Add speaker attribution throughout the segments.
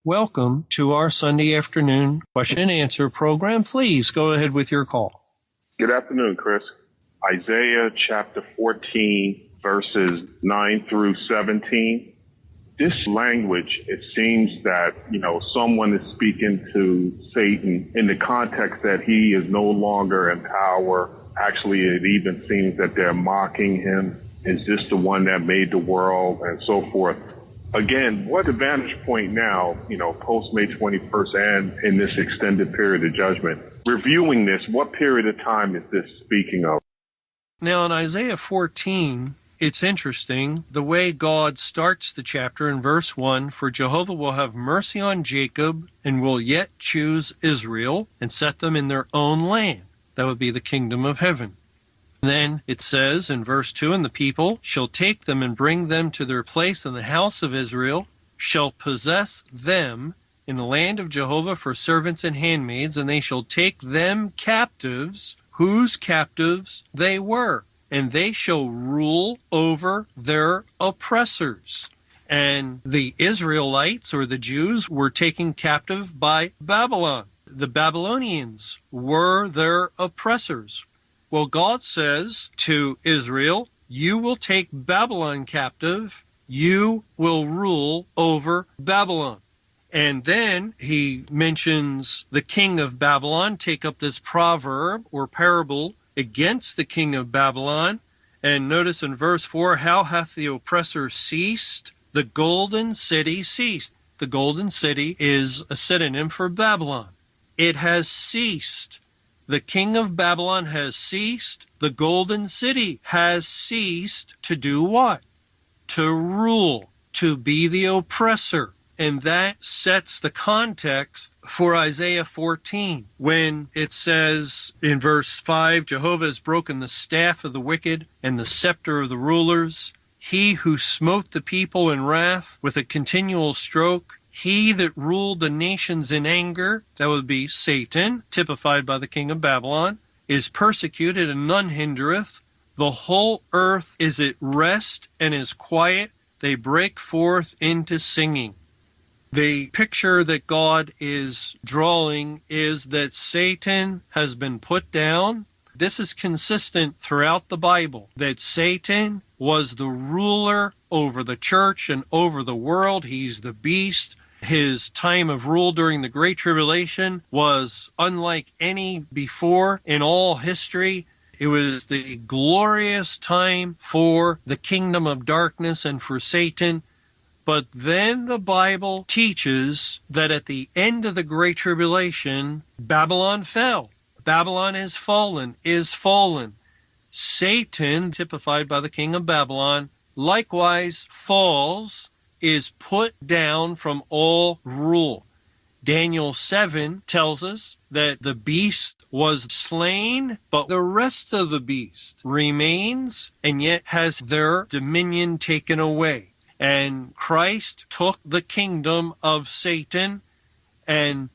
Speaker 1: Welcome to our Sunday afternoon question and answer program. Please go ahead with your call.
Speaker 2: Good afternoon, Chris. Isaiah chapter 14, verses 9 through 17. This language, it seems that, someone is speaking to Satan in the context that he is no longer in power. Actually, it even seems that they're mocking him. Is this the one that made the world and so forth? Again, what's the vantage point now, post May 21st and in this extended period of judgment? Reviewing this, what period of time is this speaking of?
Speaker 1: Now, in Isaiah 14, it's interesting the way God starts the chapter in verse 1, "For Jehovah will have mercy on Jacob and will yet choose Israel and set them in their own land." That would be the kingdom of heaven. Then it says in verse 2, "And the people shall take them and bring them to their place, and the house of Israel shall possess them in the land of Jehovah for servants and handmaids, and they shall take them captives, whose captives they were, and they shall rule over their oppressors." And the Israelites, or the Jews, were taken captive by Babylon. The Babylonians were their oppressors. Well, God says to Israel, you will take Babylon captive, you will rule over Babylon. And then he mentions the king of Babylon, take up this proverb or parable against the king of Babylon. And notice in verse 4, "How hath the oppressor ceased? The golden city ceased." The golden city is a synonym for Babylon. It has ceased. The king of Babylon has ceased. The golden city has ceased to do what? To rule, to be the oppressor. And that sets the context for Isaiah 14, when it says in verse 5, "Jehovah has broken the staff of the wicked and the scepter of the rulers. He who smote the people in wrath with a continual stroke, he that ruled the nations in anger," that would be Satan, typified by the king of Babylon, "is persecuted and none hindereth. The whole earth is at rest and is quiet. They break forth into singing." The picture that God is drawing is that Satan has been put down. This is consistent throughout the Bible, that Satan was the ruler over the church and over the world. He's the beast. His time of rule during the Great Tribulation was unlike any before in all history. It was the glorious time for the kingdom of darkness and for Satan. But then the Bible teaches that at the end of the Great Tribulation, Babylon fell. Babylon is fallen. Satan, typified by the king of Babylon, likewise falls, is put down from all rule. Daniel 7 tells us that the beast was slain, but the rest of the beast remains and yet has their dominion taken away. And Christ took the kingdom of Satan. And,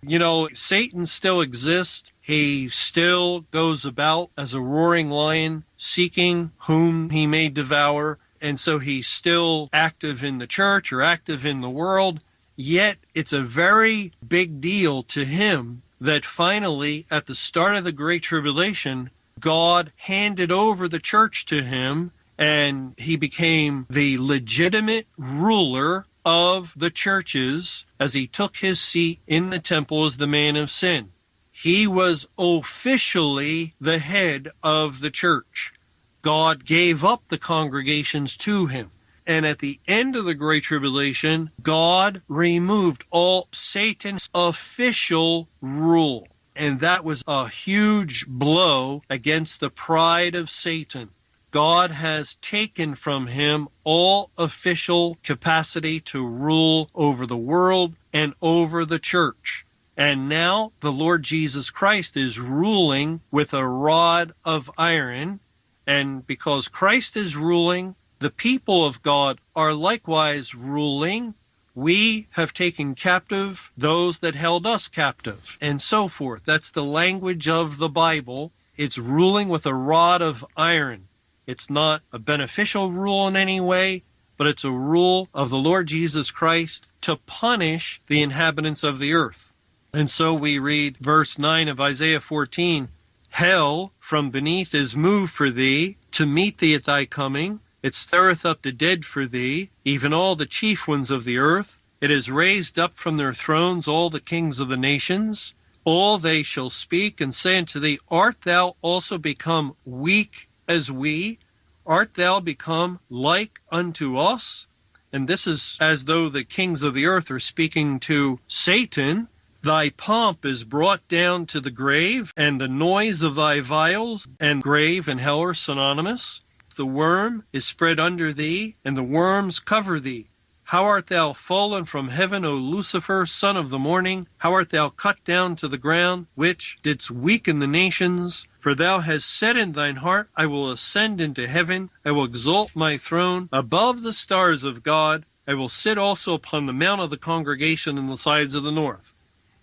Speaker 1: Satan still exists. He still goes about as a roaring lion, seeking whom he may devour. And so he's still active in the church or active in the world. Yet it's a very big deal to him that finally, at the start of the Great Tribulation, God handed over the church to him, and he became the legitimate ruler of the churches as he took his seat in the temple as the man of sin. He was officially the head of the church. God gave up the congregations to him. And at the end of the Great Tribulation, God removed all Satan's official rule. And that was a huge blow against the pride of Satan. God has taken from him all official capacity to rule over the world and over the church. And now the Lord Jesus Christ is ruling with a rod of iron. And because Christ is ruling, the people of God are likewise ruling. We have taken captive those that held us captive, and so forth. That's the language of the Bible. It's ruling with a rod of iron. It's not a beneficial rule in any way, but it's a rule of the Lord Jesus Christ to punish the inhabitants of the earth. And so we read verse 9 of Isaiah 14, hell from beneath is moved for thee, to meet thee at thy coming. It stirreth up the dead for thee, even all the chief ones of the earth. It is raised up from their thrones all the kings of the nations. All they shall speak and say unto thee, art thou also become weak as we? Art thou become like unto us? And this is as though the kings of the earth are speaking to Satan. Thy pomp is brought down to the grave, and the noise of thy viols, and grave and hell are synonymous. The worm is spread under thee, and the worms cover thee. How art thou fallen from heaven, O Lucifer, son of the morning? How art thou cut down to the ground, which didst weaken the nations? For thou hast said in thine heart, I will ascend into heaven, I will exalt my throne above the stars of God, I will sit also upon the mount of the congregation in the sides of the north.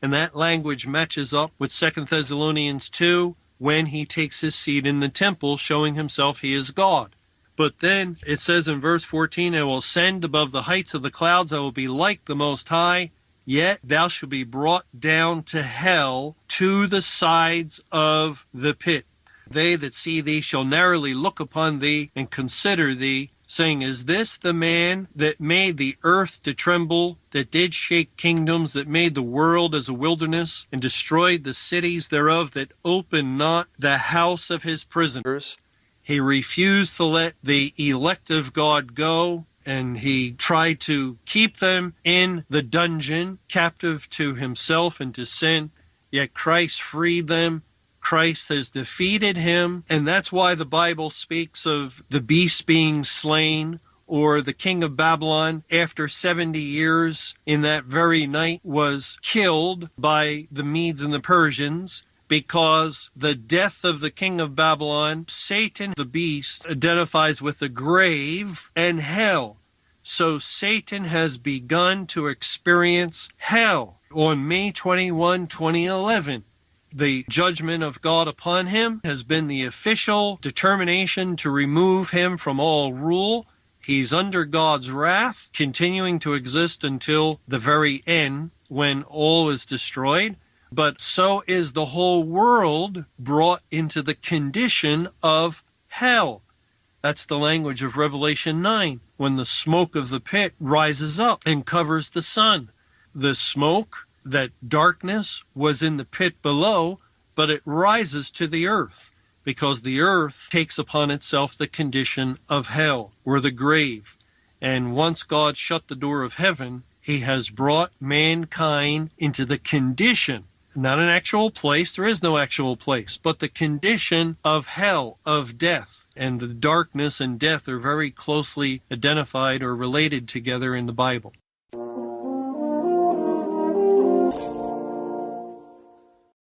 Speaker 1: And that language matches up with 2 Thessalonians 2, when he takes his seat in the temple, showing himself he is God. But then it says in verse 14, I will ascend above the heights of the clouds, I will be like the Most High, yet thou shalt be brought down to hell, to the sides of the pit. They that see thee shall narrowly look upon thee and consider thee, saying, is this the man that made the earth to tremble, that did shake kingdoms, that made the world as a wilderness, and destroyed the cities thereof, that opened not the house of his prisoners? He refused to let the elect of God go, and he tried to keep them in the dungeon, captive to himself and to sin. Yet Christ freed them. Christ has defeated him, and that's why the Bible speaks of the beast being slain, or the king of Babylon, after 70 years, in that very night was killed by the Medes and the Persians. Because the death of the king of Babylon, Satan, the beast, identifies with the grave and hell. So Satan has begun to experience hell on May 21, 2011. The judgment of God upon him has been the official determination to remove him from all rule. He's under God's wrath, continuing to exist until the very end, when all is destroyed. But so is the whole world brought into the condition of hell. That's the language of Revelation 9, when the smoke of the pit rises up and covers the sun. The smoke, that darkness, was in the pit below, but it rises to the earth, because the earth takes upon itself the condition of hell, or the grave. And once God shut the door of heaven, he has brought mankind into the condition, not an actual place, there is no actual place, but the condition of hell, of death. And the darkness and death are very closely identified or related together in the Bible.